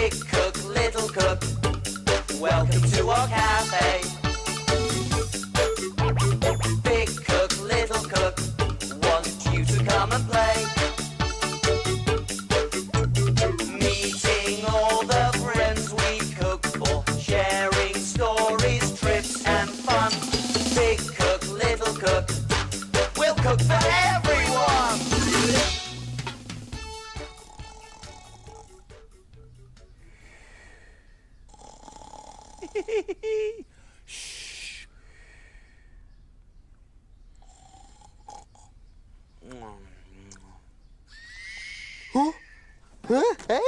Big cook, little cook, welcome to our cafe. Big cook, little cook, want you to come and play. Meeting all the friends we cook for, sharing stories, trips and fun. Big cook, little cook, we'll cook for everyone. Shh. Huh? Hey?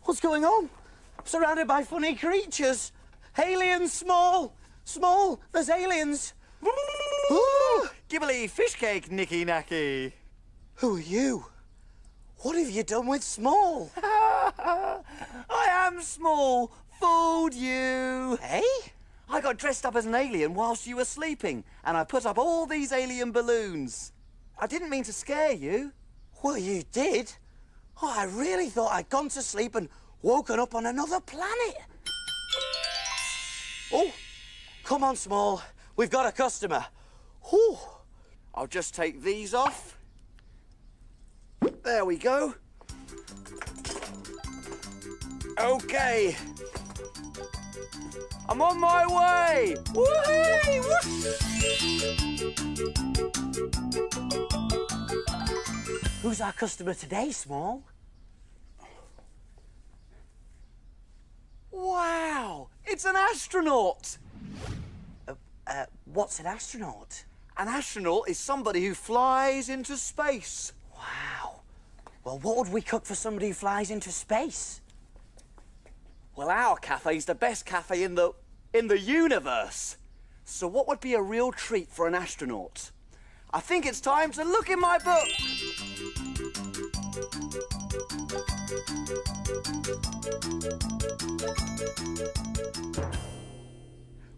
What's going on? I'm surrounded by funny creatures. Aliens, small. Small, there's aliens. Gibbly fish cake, Nicky Nacky. Who are you? What have you done with Small? I am small. Fooled you. Hey? I got dressed up as an alien whilst you were sleeping, and I put up all these alien balloons. I didn't mean to scare you. Well, you did. Oh, I really thought I'd gone to sleep and woken up on another planet. Oh, come on, Small. We've got a customer. Whew. I'll just take these off. There we go. Okay. I'm on my way! Whee! Who's our customer today, Small? Wow! It's an astronaut! What's an astronaut? An astronaut is somebody who flies into space. Wow. Well, what would we cook for somebody who flies into space? Well, our cafe's the best cafe in the universe. So what would be a real treat for an astronaut? I think it's time to look in my book.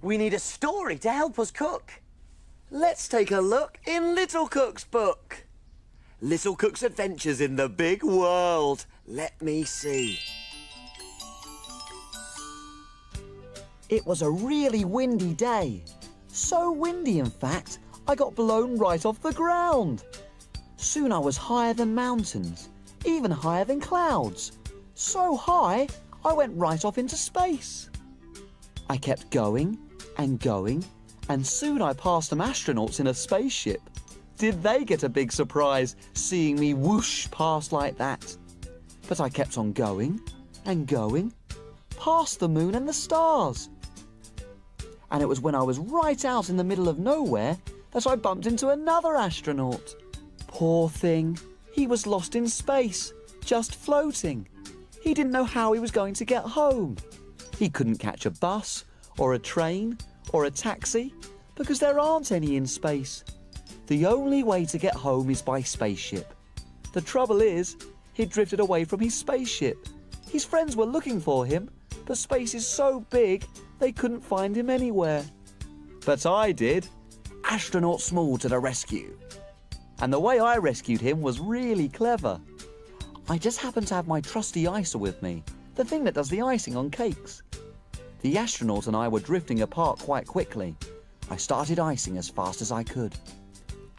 We need a story to help us cook. Let's take a look in Little Cook's book. Little Cook's Adventures in the Big World. Let me see. It was a really windy day. So windy, in fact, I got blown right off the ground. Soon I was higher than mountains, even higher than clouds. So high, I went right off into space. I kept going and going, and soon I passed some astronauts in a spaceship. Did they get a big surprise seeing me whoosh past like that? But I kept on going and going, past the moon and the stars. And it was when I was right out in the middle of nowhere that I bumped into another astronaut. Poor thing, he was lost in space, just floating. He didn't know how he was going to get home. He couldn't catch a bus or a train or a taxi because there aren't any in space. The only way to get home is by spaceship. The trouble is, he'd drifted away from his spaceship. His friends were looking for him, but space is so big they couldn't find him anywhere. But I did. Astronaut Small to the rescue. And the way I rescued him was really clever. I just happened to have my trusty icer with me, the thing that does the icing on cakes. The astronaut and I were drifting apart quite quickly. I started icing as fast as I could.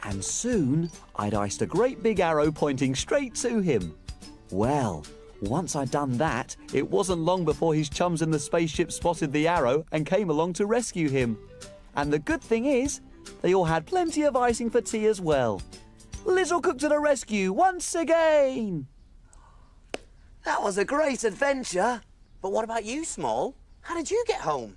And soon, I'd iced a great big arrow pointing straight to him. Well, once I'd done that, it wasn't long before his chums in the spaceship spotted the arrow and came along to rescue him. And the good thing is, they all had plenty of icing for tea as well. Little Cook to the rescue once again! That was a great adventure. But what about you, Small? How did you get home?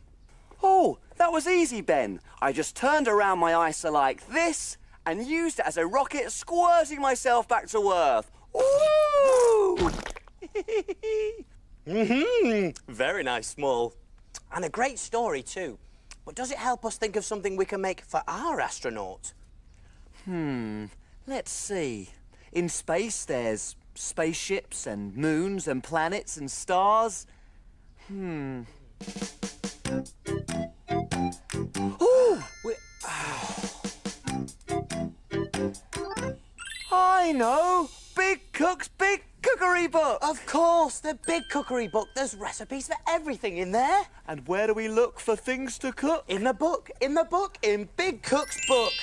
Oh, that was easy, Ben. I just turned around my icer like this and used it as a rocket, squirting myself back to Earth. Woo! Very nice, Small. And a great story, too. But does it help us think of something we can make for our astronaut? Let's see. In space, there's spaceships and moons and planets and stars. Ooh! I know! Big Cook's Big cookery book! Of course, the big cookery book. There's recipes for everything in there. And where do we look for things to cook? In the book, in Big Cook's book.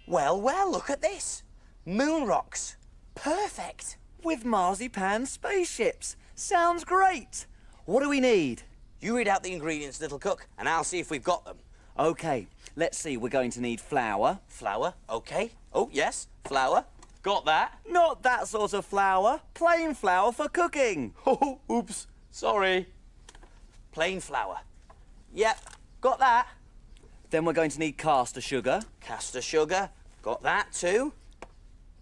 Well, well, look at this. Moon rocks. Perfect. With marzipan spaceships. Sounds great. What do we need? You read out the ingredients, little cook, and I'll see if we've got them. OK, let's see. We're going to need flour. Flour, OK. Oh, yes, flour. Got that. Not that sort of flour. Plain flour for cooking. Oh, oops. Sorry. Plain flour. Yep, got that. Then we're going to need caster sugar. Caster sugar. Got that too.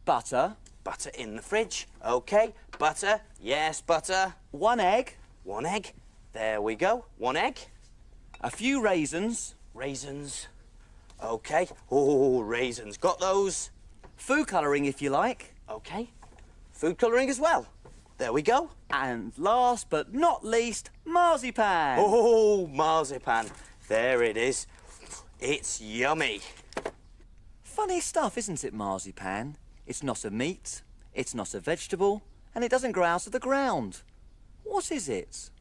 Butter. Butter in the fridge. OK. Butter. Yes, butter. 1 egg. 1 egg. There we go. 1 egg. A few raisins. Raisins. OK. Oh, raisins. Got those. Food colouring, if you like. OK. Food colouring as well. There we go. And last but not least, marzipan. Oh, marzipan. There it is. It's yummy. Funny stuff, isn't it, marzipan? It's not a meat, it's not a vegetable, and it doesn't grow out of the ground. What is it?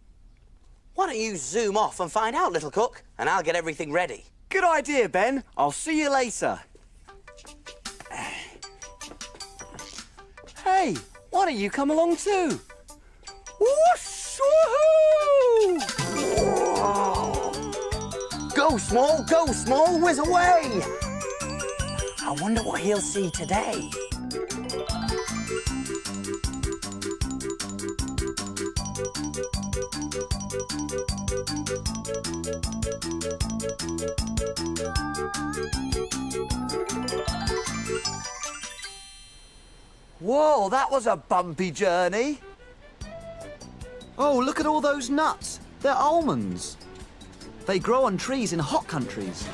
Why don't you zoom off and find out, little cook, and I'll get everything ready. Good idea, Ben. I'll see you later. Hey, why don't you come along too? Whoosh! Woohoo! Go, small, whiz away! I wonder what he'll see today. Whoa, that was a bumpy journey. Oh, look at all those nuts. They're almonds. They grow on trees in hot countries.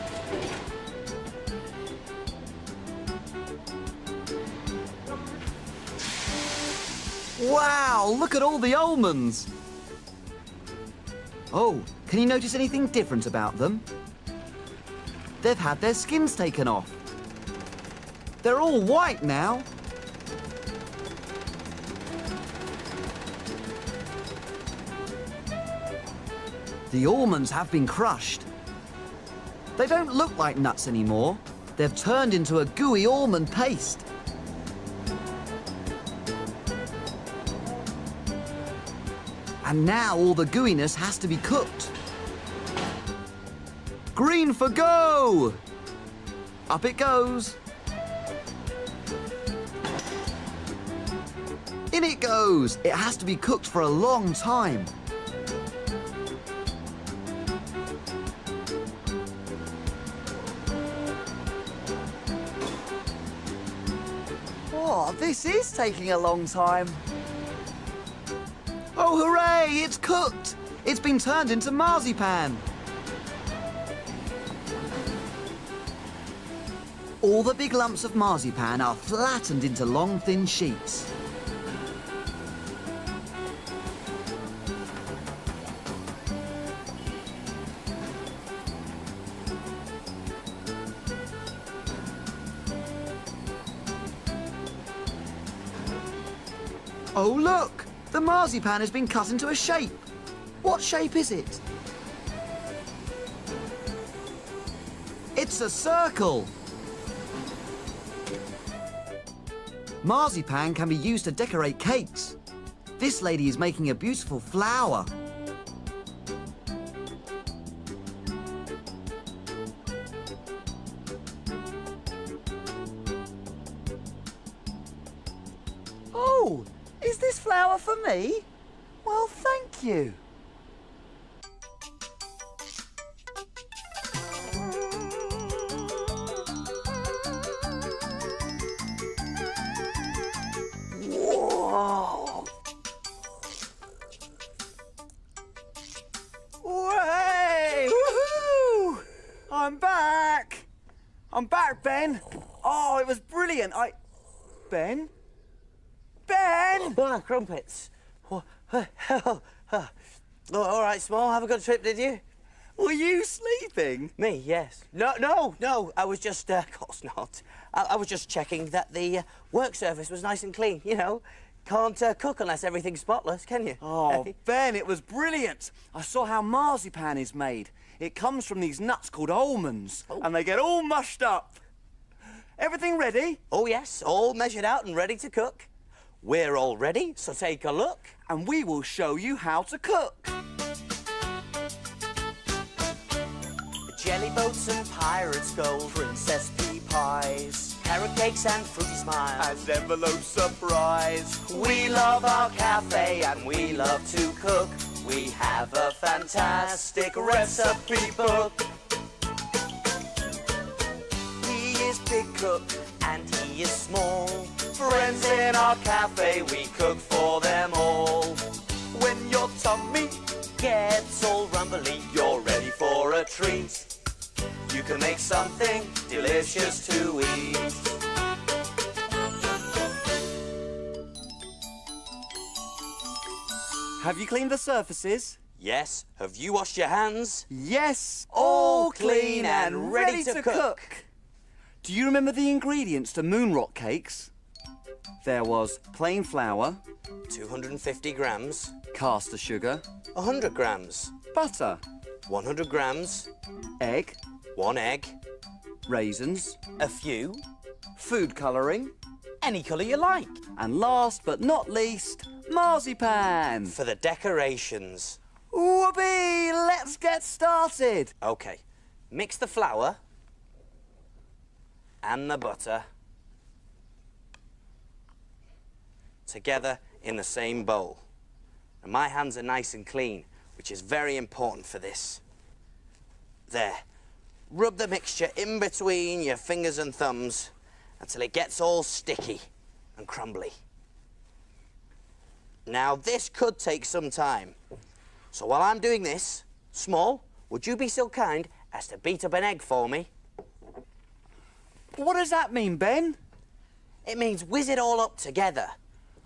Wow, look at all the almonds. Oh, can you notice anything different about them? They've had their skins taken off. They're all white now. The almonds have been crushed. They don't look like nuts anymore. They've turned into a gooey almond paste. And now all the gooiness has to be cooked. Green for go! Up it goes. In it goes. It has to be cooked for a long time. Oh, this is taking a long time. Oh, hooray! It's cooked! It's been turned into marzipan. All the big lumps of marzipan are flattened into long, thin sheets. Oh, look! The marzipan has been cut into a shape. What shape is it? It's a circle. Marzipan can be used to decorate cakes. This lady is making a beautiful flower. Oh, is this flower for me? Well, thank you. Whoa! Way! Woohoo! I'm back! I'm back, Ben. Oh, it was brilliant. Ben? Ben! Oh, crumpets. Oh, all right, Small, have a good trip, did you? Were you sleeping? Me, yes. No, I was just, of course not. I was just checking that the work surface was nice and clean, you know. Can't cook unless everything's spotless, can you? Oh, Ben, it was brilliant. I saw how marzipan is made. It comes from these nuts called almonds, and they get all mushed up. Everything ready? Oh, yes, all measured out and ready to cook. We're all ready, so take a look. And we will show you how to cook. Jelly boats and pirates' gold, princess pea pies, carrot cakes and fruity smiles, And envelope surprise. We love our cafe and we love to cook. We have a fantastic recipe book. He is big cook and he is small. Friends in our cafe, we cook for them all. When your tummy gets all rumbly, you're ready for a treat. You can make something delicious to eat. Have you cleaned the surfaces? Yes, have you washed your hands? Yes, All clean and ready to cook. Do you remember the ingredients to moon rock cakes? There was plain flour, 250 grams, caster sugar, 100 grams, butter, 100 grams, egg, 1 egg, raisins, a few, food colouring, any colour you like. and last but not least, marzipan. For the decorations. Whoopee! Let's get started. Okay, mix the flour and the butter together in the same bowl. And my hands are nice and clean, which is very important for this. There. Rub the mixture in between your fingers and thumbs until it gets all sticky and crumbly. Now, this could take some time. So while I'm doing this, Small, would you be so kind as to beat up an egg for me? What does that mean, Ben? It means whiz it all up together.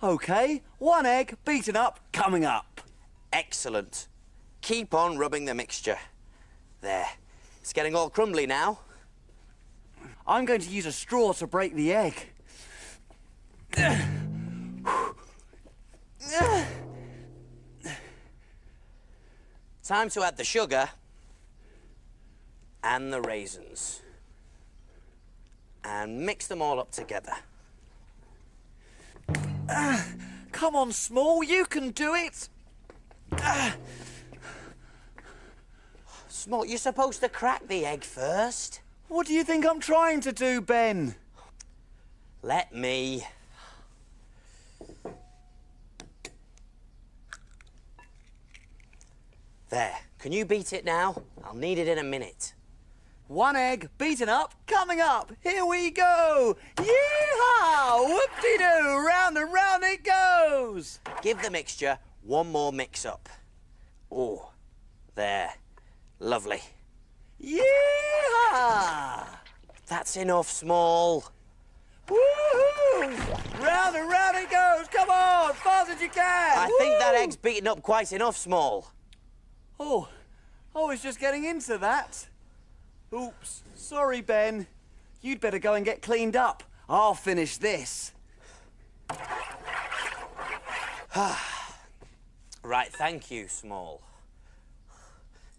OK, 1 egg beaten up, coming up. Excellent. Keep on rubbing the mixture. There. It's getting all crumbly now. I'm going to use a straw to break the egg. Time to add the sugar and the raisins. And mix them all up together. Come on, Small, you can do it. Small, you're supposed to crack the egg first. What do you think I'm trying to do, Ben? Let me. There. Can you beat it now? I'll need it in a minute. 1 egg beaten up, coming up. Here we go. Yee-haw! Whoop-de-doo! Round and round it goes. Give the mixture one more mix-up. Oh, there. Lovely. Yee-haw! That's enough, Small. Woohoo! Round and round it goes. Come on, fast as you can. I think that Woo! egg's beaten up quite enough, Small. Oh, I was just getting into that. Oops, sorry, Ben. You'd better go and get cleaned up. I'll finish this. Right, thank you, Small.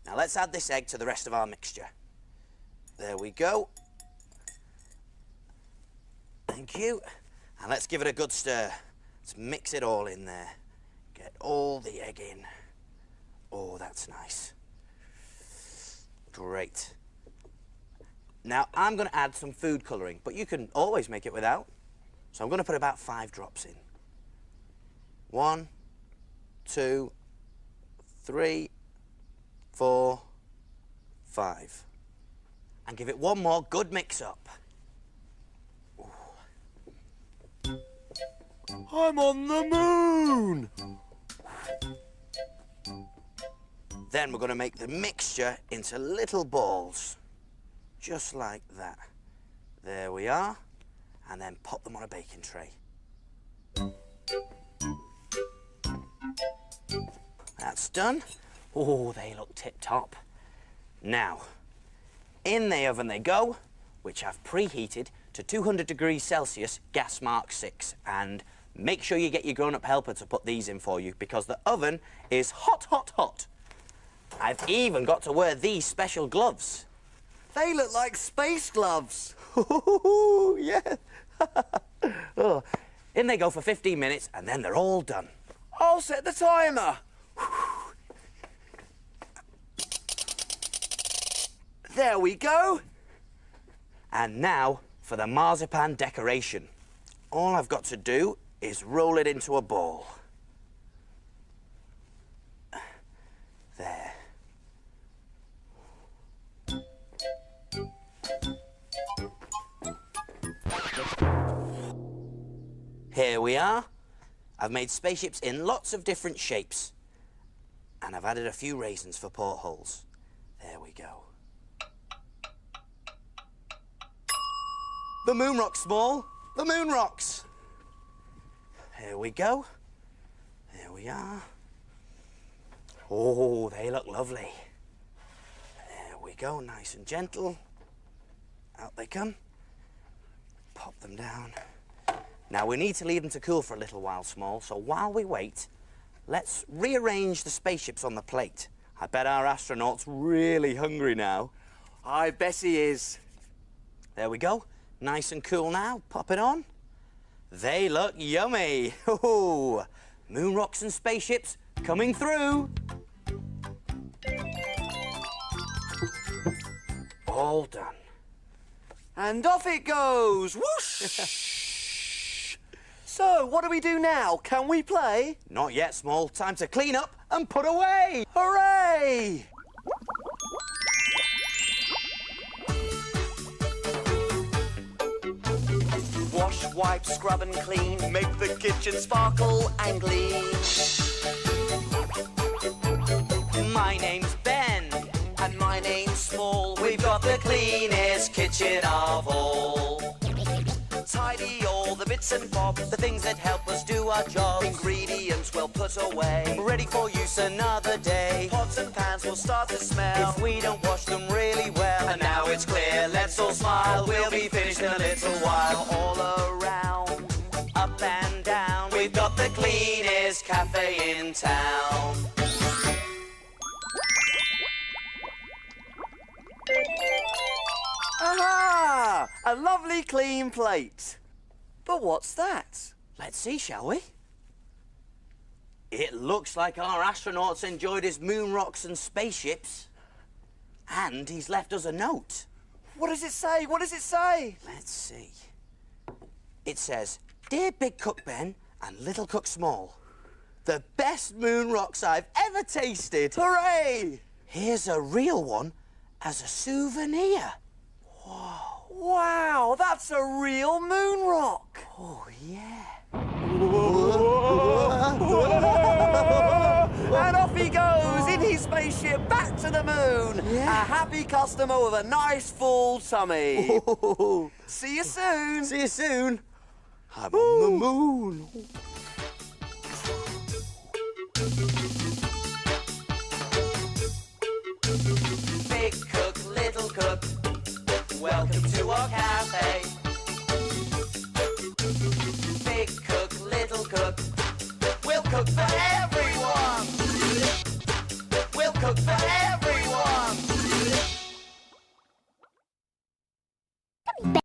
Now let's add this egg to the rest of our mixture. There we go. Thank you. And let's give it a good stir. Let's mix it all in there. Get all the egg in. Oh, that's nice. Great. Now, I'm going to add some food colouring, but you can always make it without. So I'm going to put about 5 drops in. 1, 2, 3, 4, 5. And give it one more good mix-up. I'm on the moon. Then we're going to make the mixture into little balls. Just like that. There we are. And then pop them on a baking tray. That's done. Oh, they look tip-top. Now, in the oven they go, which I've preheated to 200 degrees Celsius, gas mark 6. And make sure you get your grown-up helper to put these in for you because the oven is hot, hot, hot. I've even got to wear these special gloves. They look like space gloves. Yeah. Oh. In they go for 15 minutes and then they're all done. I'll set the timer. There we go. And now for the marzipan decoration. All I've got to do is roll it into a ball. There. Here we are. I've made spaceships in lots of different shapes. And I've added a few raisins for portholes. There we go. The moon rocks, Small. The moon rocks. Here we go. There we are. Oh, they look lovely. There we go, nice and gentle. Out they come. Pop them down. Now, we need to leave them to cool for a little while, Small, so while we wait, let's rearrange the spaceships on the plate. I bet our astronaut's really hungry now. I bet he is. There we go. Nice and cool now. Pop it on. They look yummy. Oh, moon rocks and spaceships coming through. All done. And off it goes. Whoosh! So, what do we do now? Can we play? Not yet, Small. Time to clean up and put away. Hooray! Wash, wipe, scrub and clean. Make the kitchen sparkle and gleam. My name's Ben. And my name's Small. We've got the cleanest kitchen of all. Tidy all the bits and bobs. The things that help us do our jobs. Ingredients well put away. Ready for use another day. Pots and pans will start to smell If we don't wash them really well. And now it's clear, let's all smile. We'll be finished in a little while. All around, Up and down. we've got the cleanest cafe in town. Aha! A lovely clean plate. But what's that? Let's see, shall we? It looks like our astronaut's enjoyed his moon rocks and spaceships. And he's left us a note. What does it say? What does it say? Let's see. It says, Dear Big Cook Ben and Little Cook Small, the best moon rocks I've ever tasted. Hooray! Here's a real one as a souvenir. Wow, that's a real moon rock. Oh, yeah. And off he goes in his spaceship back to the moon. Yeah. A happy customer with a nice full tummy. See you soon. See you soon. I'm on the moon. Big cook, little cook, welcome to our cafe. Big cook, little cook, we'll cook for